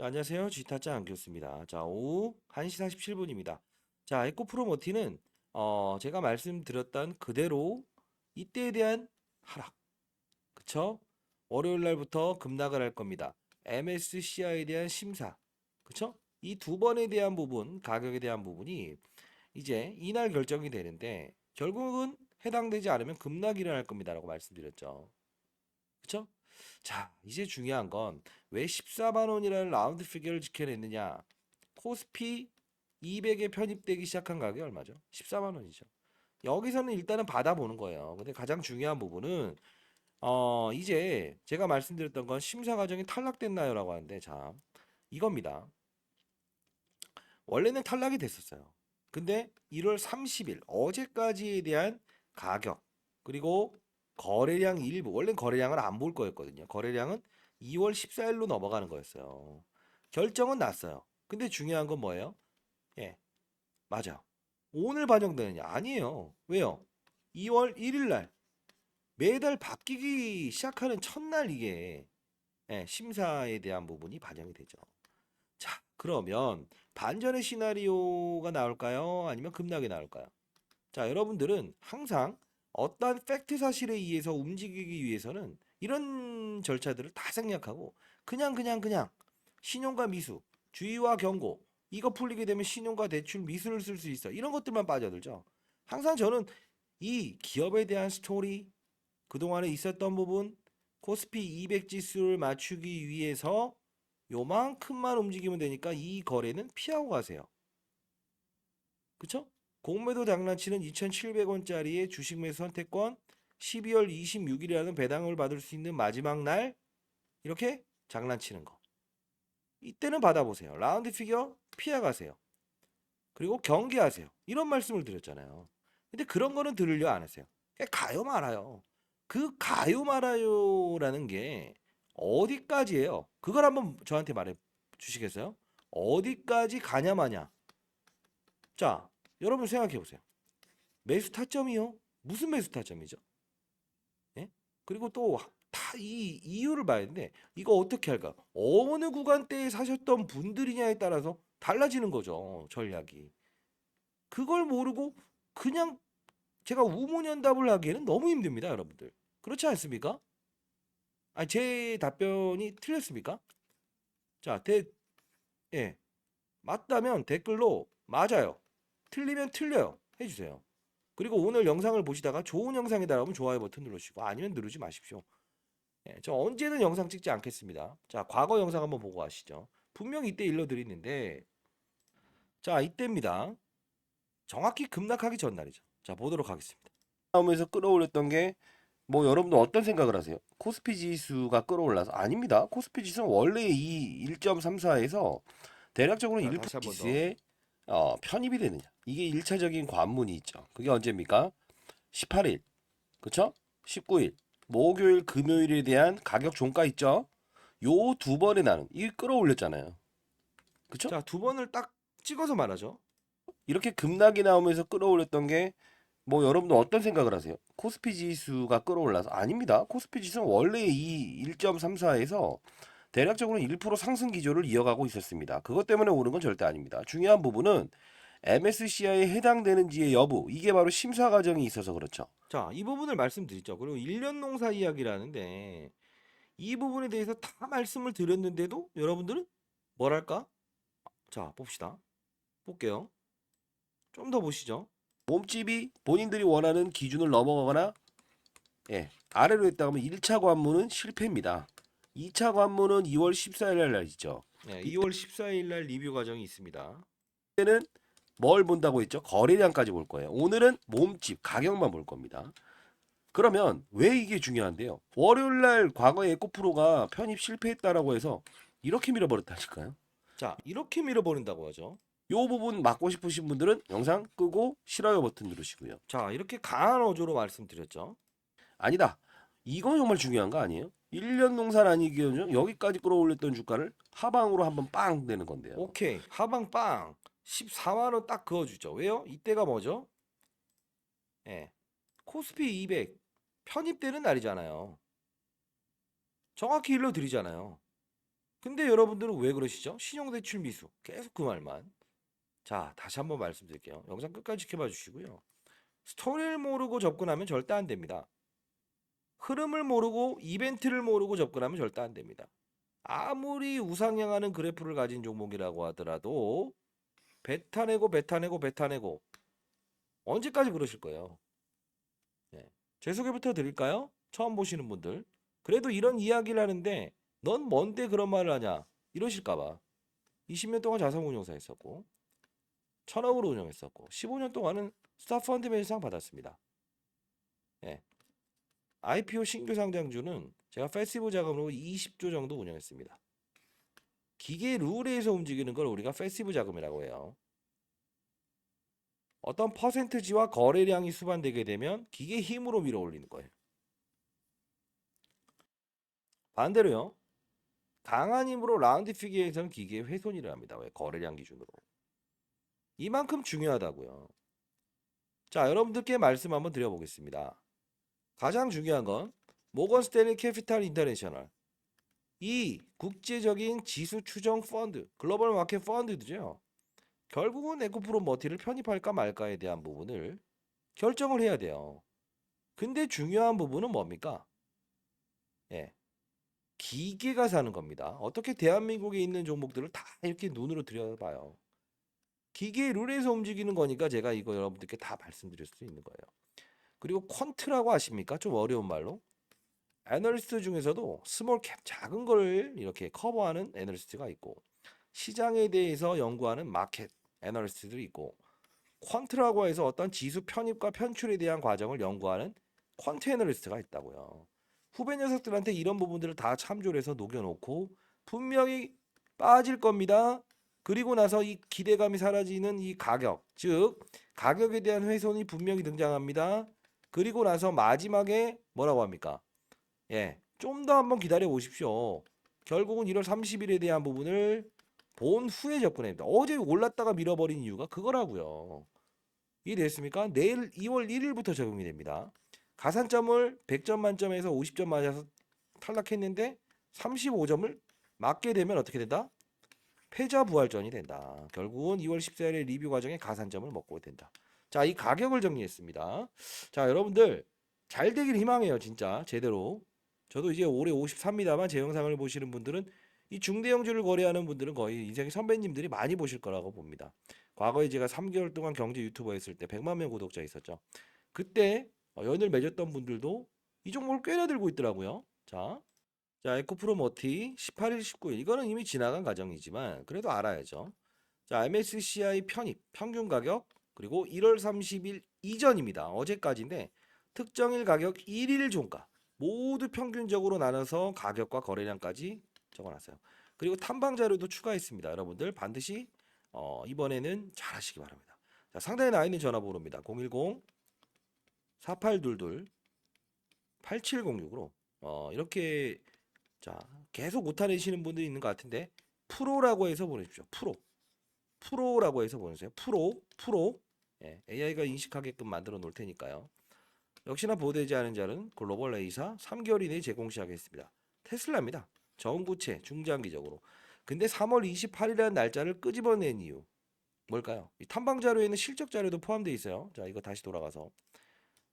자, 안녕하세요. 지타짜 안교수입니다. 자, 오후 1시 47분입니다. 자, 에코프로모티는 제가 말씀드렸던 그대로 이때에 대한 하락. 그쵸? 월요일 날부터 급락을 할 겁니다. MSCI에 대한 심사. 그쵸? 이 두 번에 대한 부분, 가격에 대한 부분이 이제 이날 결정이 되는데 결국은 해당되지 않으면 급락이 일어날 겁니다라고 말씀드렸죠. 그쵸? 자, 이제 중요한 건 왜 14만 원이라는 라운드 피겨를 지켜냈느냐? 코스피 200에 편입되기 시작한 가격이 얼마죠? 14만 원이죠. 여기서는 일단은 받아보는 거예요. 근데 가장 중요한 부분은 이제 제가 말씀드렸던 건 심사 과정이 탈락됐나요라고 하는데 자, 이겁니다. 원래는 탈락이 됐었어요. 근데 1월 30일 어제까지에 대한 가격 그리고 거래량 일부 원래는 거래량을 안 볼 거였거든요. 거래량은 2월 14일로 넘어가는 거였어요. 결정은 났어요. 근데 중요한 건 뭐예요? 예, 맞아. 오늘 반영되느냐? 아니에요. 왜요? 2월 1일 날 매달 바뀌기 시작하는 첫날 이게 심사에 대한 부분이 반영이 되죠. 자, 그러면 반전의 시나리오가 나올까요? 아니면 급락이 나올까요? 자, 여러분들은 항상 어떠한 팩트 사실에 의해서 움직이기 위해서는 이런 절차들을 다 생략하고 그냥 신용과 미수, 주의와 경고 이거 풀리게 되면 신용과 대출 미수를 쓸 수 있어. 이런 것들만 빠져들죠. 항상 저는 이 기업에 대한 스토리, 그동안에 있었던 부분, 코스피 200 지수를 맞추기 위해서 요만큼만 움직이면 되니까 이 거래는 피하고 가세요. 그쵸? 공매도 장난치는 2,700원짜리의 주식 매수 선택권 12월 26일이라는 배당을 받을 수 있는 마지막 날 이렇게 장난치는 거. 이때는 받아보세요. 라운드 피겨 피해가세요. 그리고 경계하세요. 이런 말씀을 드렸잖아요. 근데 그런 거는 들으려 안 했어요. 그냥 가요 말아요. 그 가요 말아요라는 게 어디까지예요? 그걸 한번 저한테 말해 주시겠어요? 어디까지 가냐 마냐. 자, 여러분 생각해 보세요. 매수 타점이요? 무슨 매수 타점이죠? 예? 그리고 또 다 이 이유를 봐야 되는데 이거 어떻게 할까? 어느 구간대에 사셨던 분들이냐에 따라서 달라지는 거죠, 전략이. 그걸 모르고 그냥 제가 우문현답을 하기에는 너무 힘듭니다, 여러분들. 그렇지 않습니까? 아, 제 답변이 틀렸습니까? 자, 예, 맞다면 댓글로 맞아요. 틀리면 틀려요. 해주세요. 그리고 오늘 영상을 보시다가 좋은 영상이다 라면 좋아요 버튼 누르시고 아니면 누르지 마십시오. 예, 저 언제는 영상 찍지 않겠습니다. 자, 과거 영상 한번 보고 가시죠. 분명히 이때 일러드리는데 자, 이때입니다. 정확히 급락하기 전날이죠. 자, 보도록 하겠습니다. 나오면서 끌어올렸던 게 뭐 여러분도 어떤 생각을 하세요? 코스피 지수가 끌어올라서 아닙니다. 코스피 지수는 원래 이 1.34에서 대략적으로 자, 1% 다시 한 번 더. 지수에 편입이 되느냐. 이게 1차적인 관문이 있죠. 그게 언제입니까? 18일, 그쵸? 19일, 목요일, 금요일에 대한 가격 종가 있죠? 요 두 번에 나는 이 끌어올렸잖아요. 그쵸? 자, 두 번을 딱 찍어서 말하죠. 이렇게 급락이 나오면서 끌어올렸던 게 뭐 여러분도 어떤 생각을 하세요? 코스피 지수가 끌어올라서 아닙니다. 코스피 지수는 원래 이 1.34에서 대략적으로 1% 상승 기조를 이어가고 있었습니다. 그것 때문에 오른 건 절대 아닙니다. 중요한 부분은 MSCI에 해당되는지의 여부, 이게 바로 심사 과정이 있어서 그렇죠. 자, 이 부분을 말씀드리죠. 그리고 1년 농사 이야기라는데 이 부분에 대해서 다 말씀을 드렸는데도 여러분들은 뭐랄까? 자, 봅시다. 볼게요. 좀 더 보시죠. 몸집이 본인들이 원하는 기준을 넘어가거나 아래로 했다 하면 1차 관문은 실패입니다. 2차 관문은 2월 14일 날 있죠. 네, 이때는 2월 14일 날 리뷰 과정이 있습니다. 뭘 본다고 했죠? 거래량까지 볼 거예요. 오늘은 몸집, 가격만 볼 겁니다. 그러면 왜 이게 중요한데요? 월요일 날 과거에 에코프로가 편입 실패했다라고 해서 이렇게 밀어버렸다니까요. 자, 이렇게 밀어버린다고 하죠. 요 부분 막고 싶으신 분들은 영상 끄고 싫어요 버튼 누르시고요. 자, 이렇게 강한 어조로 말씀드렸죠. 아니다. 이건 정말 중요한 거 아니에요? 1년 농산 아니기요 여기까지 끌어올렸던 주가를 하방으로 한번 빵 내는 건데요. 오케이. 하방 빵. 14만 원 딱 그어주죠. 왜요? 이때가 뭐죠? 예. 코스피 200 편입되는 날이잖아요. 정확히 일러드리잖아요. 근데 여러분들은 왜 그러시죠? 신용대출 미수. 계속 그 말만. 자, 다시 한번 말씀드릴게요. 영상 끝까지 지켜봐 주시고요. 스토리를 모르고 접근하면 절대 안 됩니다. 흐름을 모르고 이벤트를 모르고 접근하면 절대 안 됩니다. 아무리 우상향하는 그래프를 가진 종목이라고 하더라도 뱉어내고 언제까지 그러실 거예요? 네. 제 소개부터 드릴까요? 처음 보시는 분들. 그래도 이런 이야기를 하는데 넌 뭔데 그런 말을 하냐? 이러실까 봐. 20년 동안 자산운용사 했었고 1,000억으로 운영했었고 15년 동안은 스타펀드 매니저상 받았습니다. 예. IPO 신규 상장주는 제가 패시브 자금으로 20조 정도 운영했습니다. 기계 룰에 의해서 움직이는 걸 우리가 패시브 자금이라고 해요. 어떤 퍼센트지와 거래량이 수반되게 되면 기계 힘으로 밀어 올리는 거예요. 반대로요. 강한 힘으로 라운드 피기에서는 기계의 훼손이라 합니다. 왜? 거래량 기준으로. 이만큼 중요하다고요. 자, 여러분들께 말씀 한번 드려보겠습니다. 가장 중요한 건 모건 스탠리 캐피탈 인터내셔널. 이 국제적인 지수 추정 펀드, 글로벌 마켓 펀드죠. 결국은 에코프로 머티를 편입할까 말까에 대한 부분을 결정을 해야 돼요. 근데 중요한 부분은 뭡니까? 예. 기계가 사는 겁니다. 어떻게 대한민국에 있는 종목들을 다 이렇게 눈으로 들여다봐요. 기계 룰에서 움직이는 거니까 제가 이거 여러분들께 다 말씀드릴 수 있는 거예요. 그리고 퀀트라고 아십니까? 좀 어려운 말로. 애널리스트 중에서도 스몰 캡 작은 걸 이렇게 커버하는 애널리스트가 있고 시장에 대해서 연구하는 마켓 애널리스트들이 있고 퀀트라고 해서 어떤 지수 편입과 편출에 대한 과정을 연구하는 퀀트 애널리스트가 있다고요. 후배 녀석들한테 이런 부분들을 다 참조를 해서 녹여놓고 분명히 빠질 겁니다. 그리고 나서 이 기대감이 사라지는 이 가격, 즉 가격에 대한 훼손이 분명히 등장합니다. 그리고 나서 마지막에 뭐라고 합니까? 예, 좀 더 한번 기다려 보십시오. 결국은 1월 30일에 대한 부분을 본 후에 접근합니다. 어제 올랐다가 밀어버린 이유가 그거라고요. 이해됐습니까? 내일 2월 1일부터 적용이 됩니다. 가산점을 100점 만점에서 50점 맞아서 탈락했는데 35점을 맞게 되면 어떻게 된다? 패자 부활전이 된다. 결국은 2월 14일에 리뷰 과정에 가산점을 먹고 된다. 자, 이 가격을 정리했습니다. 자, 여러분들 잘 되길 희망해요. 진짜 제대로. 저도 이제 올해 53입니다만 제 영상을 보시는 분들은 이 중대형주를 거래하는 분들은 거의 인생의 선배님들이 많이 보실 거라고 봅니다. 과거에 제가 3개월 동안 경제 유튜버 했을 때 100만 명 구독자 있었죠. 그때 연을 맺었던 분들도 이 종목을 꽤나 들고 있더라고요. 자, 에코프로 머티 18일, 19일 이거는 이미 지나간 과정이지만 그래도 알아야죠. 자, MSCI 편입 평균 가격 그리고 1월 30일 이전입니다. 어제까지인데 특정일 가격 1일 종가 모두 평균적으로 나눠서 가격과 거래량까지 적어놨어요. 그리고 탐방 자료도 추가했습니다. 여러분들 반드시 이번에는 잘 하시기 바랍니다. 자, 상단에 나와 있는 전화번호입니다. 010 4822 8706으로 이렇게 자, 계속 오타내시는 분들이 있는 것 같은데 프로라고 해서 보내십시오. 프로라고 해서 보내세요. 프로. 예, AI가 인식하게끔 만들어 놓을 테니까요. 역시나 보호되지 않은 자는 글로벌 A사 3개월 이내에 제공 시작했습니다. 테슬라입니다. 전구체 중장기적으로. 근데 3월 28일이라는 날짜를 끄집어낸 이유 뭘까요? 이 탐방 자료에는 실적 자료도 포함되어 있어요. 자, 이거 다시 돌아가서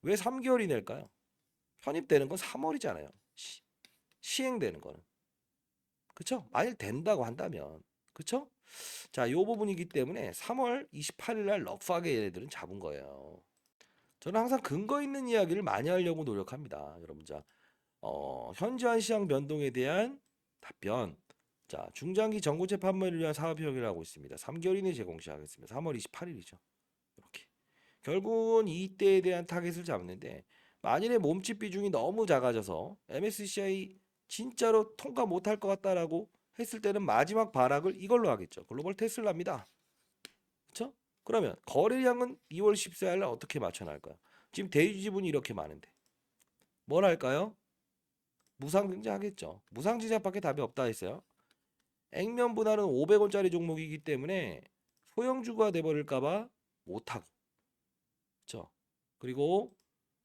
왜 3개월 이내일까요? 편입되는 건 3월이잖아요. 시행되는 거는. 그쵸? 만일 된다고 한다면. 그쵸? 자, 요 부분이기 때문에 3월 28일 날 럭프하게 얘네들은 잡은 거예요. 저는 항상 근거 있는 이야기를 많이 하려고 노력합니다. 여러분, 자, 현저한 시장 변동에 대한 답변. 자, 중장기 전고체 판매를 위한 사업 협의를 하고 있습니다. 3개월 이내에 제공 시작하겠습니다. 3월 28일이죠. 이렇게. 결국은 이때에 대한 타겟을 잡는데 만일에 몸집 비중이 너무 작아져서 MSCI 진짜로 통과 못할 것 같다라고 했을 때는 마지막 발악을 이걸로 하겠죠. 글로벌 테슬라입니다. 그렇죠? 그러면 거래량은 2월 14일 날 어떻게 맞춰 나갈까요? 지금 대주 지분이 이렇게 많은데 뭘 할까요? 무상증자 하겠죠. 무상증자밖에 답이 없다 했어요. 액면 분할은 500원짜리 종목이기 때문에 소형주가 돼버릴까 봐 못하고 그렇죠? 그리고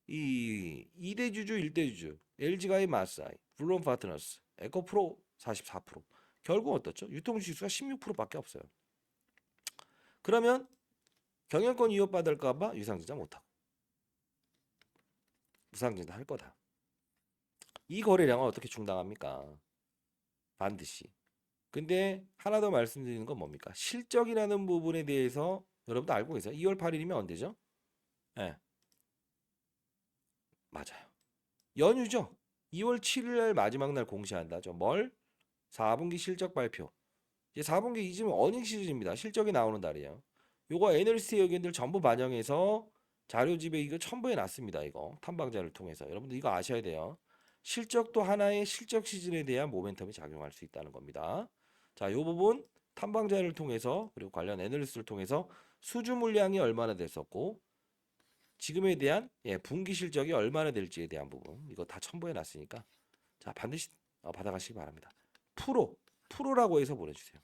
이 2대주주 1대주주 LG가의 마사이 블룸 파트너스 에코프로 44% 결국 어떻죠? 유통주식수가 16%밖에 없어요. 그러면 경영권 위협받을까 봐 유상증자 못하고 무상증자 할 거다. 이 거래량은 어떻게 충당합니까? 반드시. 근데 하나 더 말씀드리는 건 뭡니까? 실적이라는 부분에 대해서 여러분도 알고 계세요. 2월 8일이면 언제죠? 예, 맞아요. 연휴죠. 2월 7일 날 마지막 날 공시한다죠. 뭘? 4분기 실적 발표. 이제 4분기 이즈면 어닝 시즌입니다. 실적이 나오는 달이에요. 요거 애널리스트 의견들 전부 반영해서 자료집에 이거 첨부해 놨습니다. 이거 탐방자를 통해서 여러분들 이거 아셔야 돼요. 실적도 하나의 실적 시즌에 대한 모멘텀이 작용할 수 있다는 겁니다. 자, 요 부분 탐방자를 통해서 그리고 관련 애널리스트를 통해서 수주 물량이 얼마나 됐었고 지금에 대한 분기 실적이 얼마나 될지에 대한 부분 이거 다 첨부해 놨으니까 자 반드시 받아가시기 바랍니다. 프로라고 해서 보내주세요.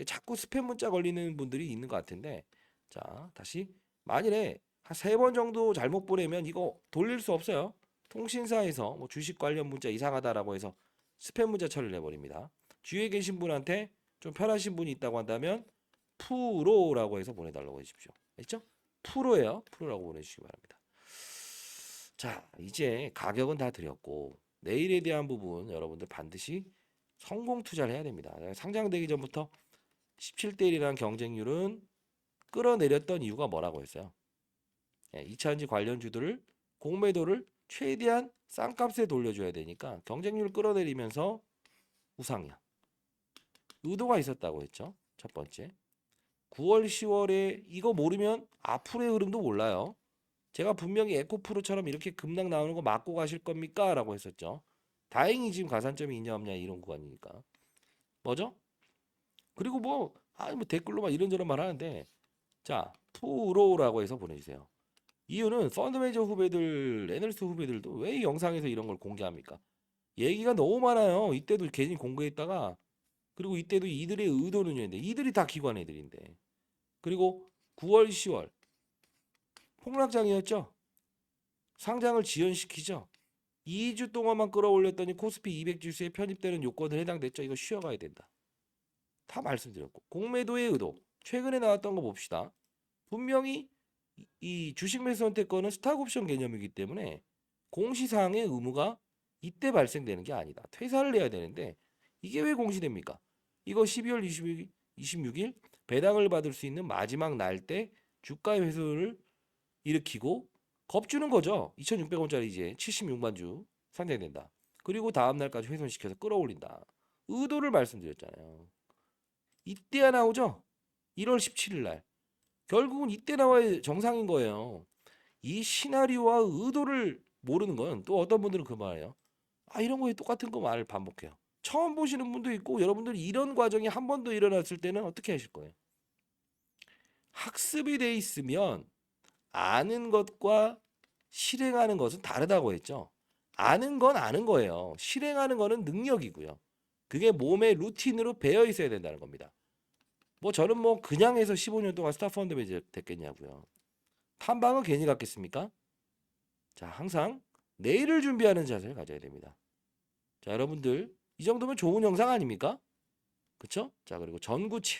자꾸 스팸 문자 걸리는 분들이 있는 것 같은데 자 다시 만일에 한 3번 정도 잘못 보내면 이거 돌릴 수 없어요. 통신사에서 뭐 주식 관련 문자 이상하다라고 해서 스팸 문자 처리를 해버립니다. 주위에 계신 분한테 좀 편하신 분이 있다고 한다면 프로라고 해서 보내달라고 해주십시오. 알겠죠? 프로라고 보내주시기 바랍니다. 자 이제 가격은 다 드렸고 내일에 대한 부분 여러분들 반드시 성공 투자를 해야 됩니다. 상장되기 전부터 17대 1이라는 경쟁률은 끌어내렸던 이유가 뭐라고 했어요? 2차전지 관련주들을 공매도를 최대한 싼 값에 돌려줘야 되니까 경쟁률을 끌어내리면서 우상향 의도가 있었다고 했죠. 첫 번째 9월 10월에 이거 모르면 앞으로의 흐름도 몰라요. 제가 분명히 에코프로처럼 이렇게 급락 나오는 거 맞고 가실 겁니까? 라고 했었죠. 다행히 지금 가산점이 있냐 없냐 이런 구간이니까 뭐죠? 그리고 뭐 댓글로 막 이런저런 말 하는데 자 프로라고 해서 보내주세요. 이유는 펀드매니저 후배들 애널리스트 후배들도 왜 이 영상에서 이런 걸 공개합니까? 얘기가 너무 많아요. 이때도 괜히 공개했다가 그리고 이때도 이들의 의도는 있는데 이들이 다 기관 애들인데 그리고 9월 10월 폭락장이었죠. 상장을 지연시키죠. 2주 동안만 끌어올렸더니 코스피 200 지수에 편입되는 요건에 해당됐죠. 이거 쉬어가야 된다. 다 말씀드렸고 공매도의 의도 최근에 나왔던 거 봅시다. 분명히 이 주식 매수 선택권은 스탁옵션 개념이기 때문에 공시사항의 의무가 이때 발생되는 게 아니다. 퇴사를 해야 되는데 이게 왜 공시됩니까? 이거 12월 26일 배당을 받을 수 있는 마지막 날 때 주가 회수를 일으키고 겁주는 거죠. 2,600원짜리 이제 76만 주 상장된다. 그리고 다음 날까지 훼손시켜서 끌어올린다. 의도를 말씀드렸잖아요. 이때야 나오죠. 1월 17일 날. 결국은 이때 나와야 정상인 거예요. 이 시나리오와 의도를 모르는 건 또 어떤 분들은 그 말이에요. 이런 거에 똑같은 거 말을 반복해요. 처음 보시는 분도 있고 여러분들이 이런 과정이 한 번 더 일어났을 때는 어떻게 하실 거예요? 학습이 돼 있으면 아는 것과 실행하는 것은 다르다고 했죠. 아는 건 아는 거예요. 실행하는 거는 능력이고요. 그게 몸의 루틴으로 배어 있어야 된다는 겁니다. 뭐 저는 뭐 그냥 해서 15년 동안 스타펀드 매니저 됐겠냐고요. 탐방은 괜히 갔겠습니까? 자, 항상 내일을 준비하는 자세를 가져야 됩니다. 자, 여러분들 이 정도면 좋은 영상 아닙니까? 그쵸? 자, 그리고 전구치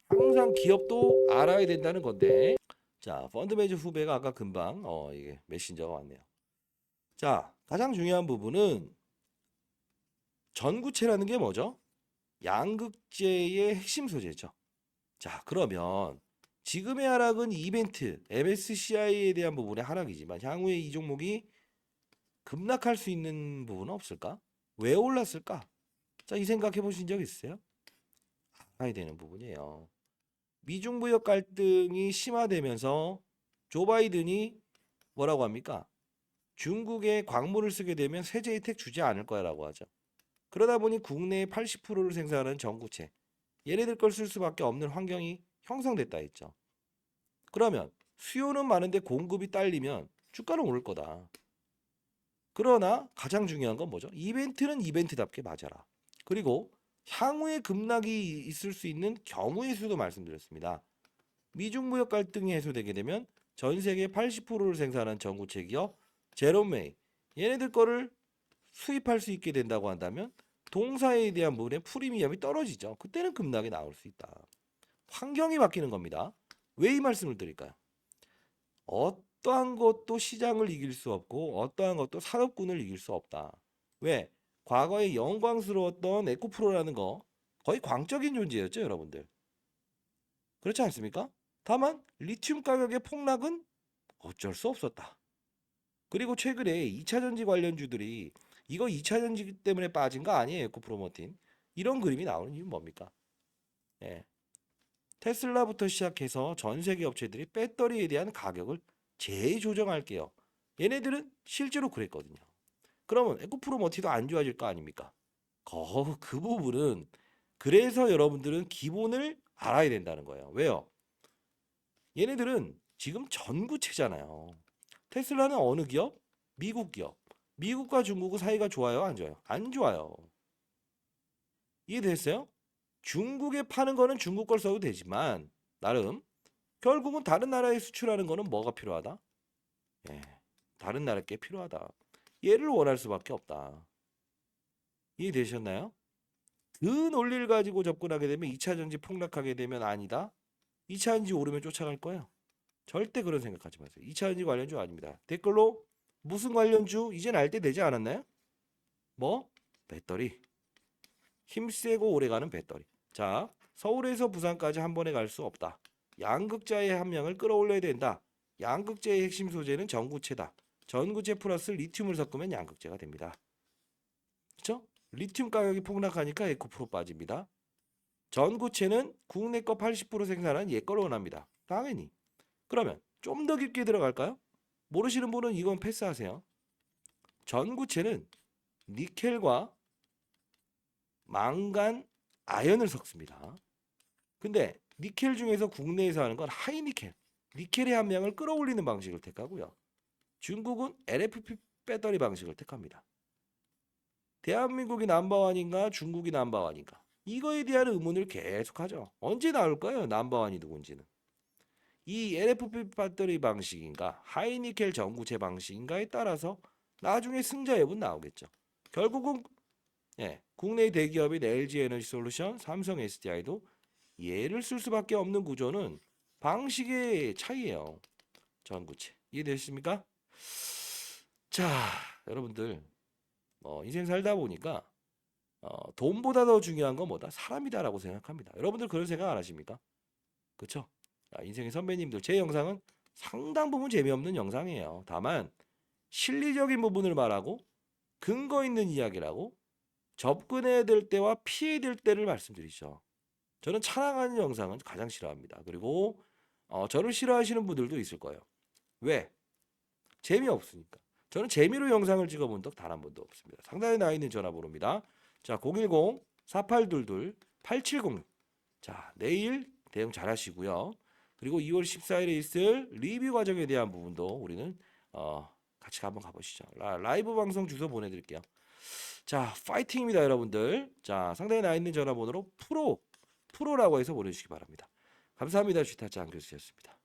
항상 기업도 알아야 된다는 건데 자, 펀드 매니저 후배가 아까 금방 이게 메신저가 왔네요. 자, 가장 중요한 부분은 전구체라는 게 뭐죠? 양극재의 핵심 소재죠. 자, 그러면 지금의 하락은 이벤트, MSCI에 대한 부분의 하락이지만 향후에 이 종목이 급락할 수 있는 부분은 없을까? 왜 올랐을까? 자, 이 생각해 보신 적 있으세요? 알아야 되는 부분이에요. 미중 무역 갈등이 심화되면서 조 바이든이 뭐라고 합니까? 중국에 광물을 쓰게 되면 세제 혜택 주지 않을 거라고 하죠. 그러다 보니 국내의 80%를 생산하는 전구체 얘네들 걸 쓸 수밖에 없는 환경이 형성됐다 했죠. 그러면 수요는 많은데 공급이 딸리면 주가는 오를 거다. 그러나 가장 중요한 건 뭐죠? 이벤트는 이벤트답게 맞아라. 그리고 향후에 급락이 있을 수 있는 경우의 수도 말씀드렸습니다. 미중 무역 갈등이 해소되게 되면 전 세계 80%를 생산한 전구체 기업 제롬메이 얘네들 거를 수입할 수 있게 된다고 한다면 동사에 대한 부분에 프리미엄이 떨어지죠. 그때는 급락이 나올 수 있다. 환경이 바뀌는 겁니다. 왜 이 말씀을 드릴까요? 어떠한 것도 시장을 이길 수 없고 어떠한 것도 산업군을 이길 수 없다. 왜? 과거에 영광스러웠던 에코프로라는 거 거의 광적인 존재였죠, 여러분들. 그렇지 않습니까? 다만 리튬 가격의 폭락은 어쩔 수 없었다. 그리고 최근에 2차 전지 관련주들이 이거 2차 전지 때문에 빠진 거 아니에요, 에코프로모틴. 이런 그림이 나오는 이유는 뭡니까? 예. 테슬라부터 시작해서 전 세계 업체들이 배터리에 대한 가격을 재조정할게요. 얘네들은 실제로 그랬거든요. 그러면 에코프로모티도 안 좋아질 거 아닙니까? 그 부분은 그래서 여러분들은 기본을 알아야 된다는 거예요. 왜요? 얘네들은 지금 전구체잖아요. 테슬라는 어느 기업? 미국 기업. 미국과 중국의 사이가 좋아요? 안 좋아요? 안 좋아요. 이해됐어요? 중국에 파는 거는 중국 걸 써도 되지만 나름 결국은 다른 나라에 수출하는 거는 뭐가 필요하다? 예, 다른 나라 게 필요하다. 얘를 원할 수밖에 없다. 이해되셨나요? 그 논리를 가지고 접근하게 되면 2차 전지 폭락하게 되면 아니다. 2차 전지 오르면 쫓아갈 거예요. 절대 그런 생각하지 마세요. 2차 전지 관련주 아닙니다. 댓글로 무슨 관련주 이젠 알 때 되지 않았나요? 뭐? 배터리. 힘세고 오래가는 배터리. 자, 서울에서 부산까지 한 번에 갈 수 없다. 양극자의 함량을 끌어올려야 된다. 양극재의 핵심 소재는 전구체다. 전구체 플러스 리튬을 섞으면 양극재가 됩니다. 그렇죠? 리튬 가격이 폭락하니까 에코프로 빠집니다. 전구체는 국내 거 80% 생산한 얘 걸 원합니다. 당연히. 그러면 좀 더 깊게 들어갈까요? 모르시는 분은 이건 패스하세요. 전구체는 니켈과 망간, 아연을 섞습니다. 근데 니켈 중에서 국내에서 하는 건 하이니켈, 니켈의 함량을 끌어올리는 방식을 택하고요. 중국은 LFP 배터리 방식을 택합니다. 대한민국이 넘버원인가 중국이 넘버원인가 이거에 대한 의문을 계속하죠. 언제 나올 거예요? 넘버원이 누군지는. 이 LFP 배터리 방식인가 하이니켈 전구체 방식인가에 따라서 나중에 승자 여부는 나오겠죠. 결국은 국내의 대기업인 LG에너지솔루션, 삼성 SDI도 얘를 쓸 수밖에 없는 구조는 방식의 차이예요. 전구체. 이해되십니까? 자, 여러분들 인생 살다 보니까 돈보다 더 중요한 건 뭐다? 사람이다라고 생각합니다. 여러분들 그런 생각 안 하십니까? 그렇죠? 인생의 선배님들 제 영상은 상당 부분 재미없는 영상이에요. 다만 실리적인 부분을 말하고 근거 있는 이야기라고 접근해야 될 때와 피해야 될 때를 말씀드리죠. 저는 찬양하는 영상은 가장 싫어합니다. 그리고 저를 싫어하시는 분들도 있을 거예요. 왜? 재미없으니까. 저는 재미로 영상을 찍어본 적 단 한 번도 없습니다. 상단에 나와 있는 전화번호입니다. 자, 010-4822-8706. 자, 내일 대응 잘 하시고요. 그리고 2월 14일에 있을 리뷰 과정에 대한 부분도 우리는 같이 한번 가보시죠. 라이브 방송 주소 보내드릴게요. 자, 파이팅입니다, 여러분들. 자, 상단에 나와 있는 전화번호로 프로라고 해서 보내주시기 바랍니다. 감사합니다. 쥐타짱 교수였습니다.